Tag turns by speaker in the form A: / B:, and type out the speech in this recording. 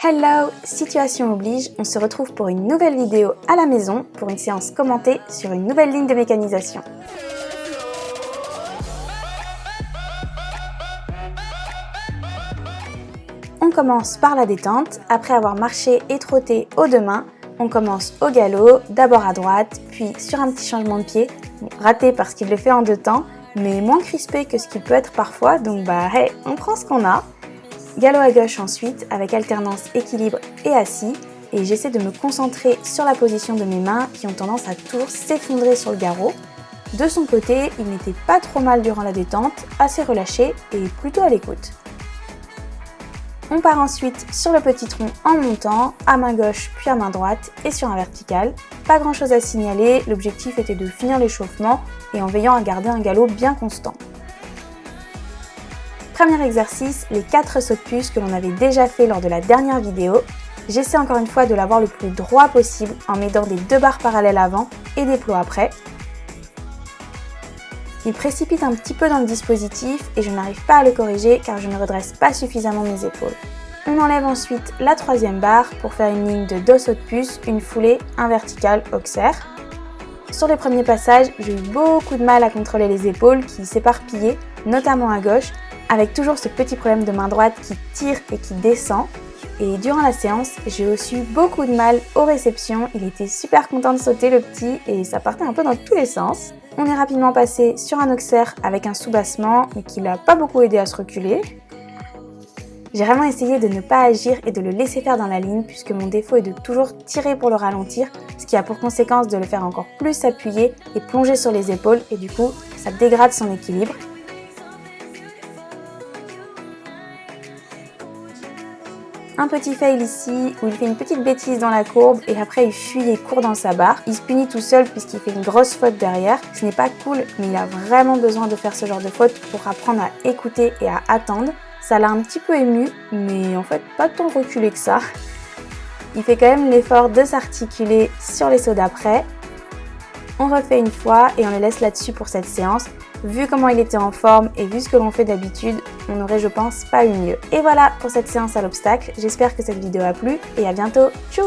A: Hello, situation oblige, on se retrouve pour une nouvelle vidéo à la maison pour une séance commentée sur une nouvelle ligne de mécanisation. On commence par la détente, après avoir marché et trotté aux deux mains, on commence au galop, d'abord à droite, puis sur un petit changement de pied, raté parce qu'il le fait en deux temps, mais moins crispé que ce qu'il peut être parfois, donc hey, on prend ce qu'on a. Galop à gauche ensuite, avec alternance équilibre et assis, et j'essaie de me concentrer sur la position de mes mains qui ont tendance à toujours s'effondrer sur le garrot. De son côté, il n'était pas trop mal durant la détente, assez relâché et plutôt à l'écoute. On part ensuite sur le petit tronc en montant, à main gauche puis à main droite et sur un vertical. Pas grand chose à signaler, l'objectif était de finir l'échauffement et en veillant à garder un galop bien constant. Premier exercice, les 4 sauts de puce que l'on avait déjà fait lors de la dernière vidéo. J'essaie encore une fois de l'avoir le plus droit possible en m'aidant des 2 barres parallèles avant et des plots après. Il précipite un petit peu dans le dispositif et je n'arrive pas à le corriger car je ne redresse pas suffisamment mes épaules. On enlève ensuite la 3e barre pour faire une ligne de 2 sauts de puce, une foulée, un vertical, auxerre. Sur les premiers passages, j'ai eu beaucoup de mal à contrôler les épaules qui s'éparpillaient, notamment à gauche, avec toujours ce petit problème de main droite qui tire et qui descend. Et durant la séance, j'ai aussi eu beaucoup de mal aux réceptions. Il était super content de sauter le petit et ça partait un peu dans tous les sens. On est rapidement passé sur un auxerre avec un soubassement, mais qui l'a pas beaucoup aidé à se reculer. J'ai vraiment essayé de ne pas agir et de le laisser faire dans la ligne puisque mon défaut est de toujours tirer pour le ralentir, ce qui a pour conséquence de le faire encore plus s'appuyer et plonger sur les épaules et du coup, ça dégrade son équilibre. Un petit fail ici où il fait une petite bêtise dans la courbe et après il fuit et court dans sa barre. Il se punit tout seul puisqu'il fait une grosse faute derrière. Ce n'est pas cool, mais il a vraiment besoin de faire ce genre de faute pour apprendre à écouter et à attendre. Ça l'a un petit peu ému, mais en fait pas tant reculé que ça. Il fait quand même l'effort de s'articuler sur les sauts d'après. On refait une fois et on le laisse là-dessus pour cette séance. Vu comment il était en forme et vu ce que l'on fait d'habitude, on n'aurait je pense pas eu mieux. Et voilà pour cette séance à l'obstacle, j'espère que cette vidéo a plu et à bientôt, tchou!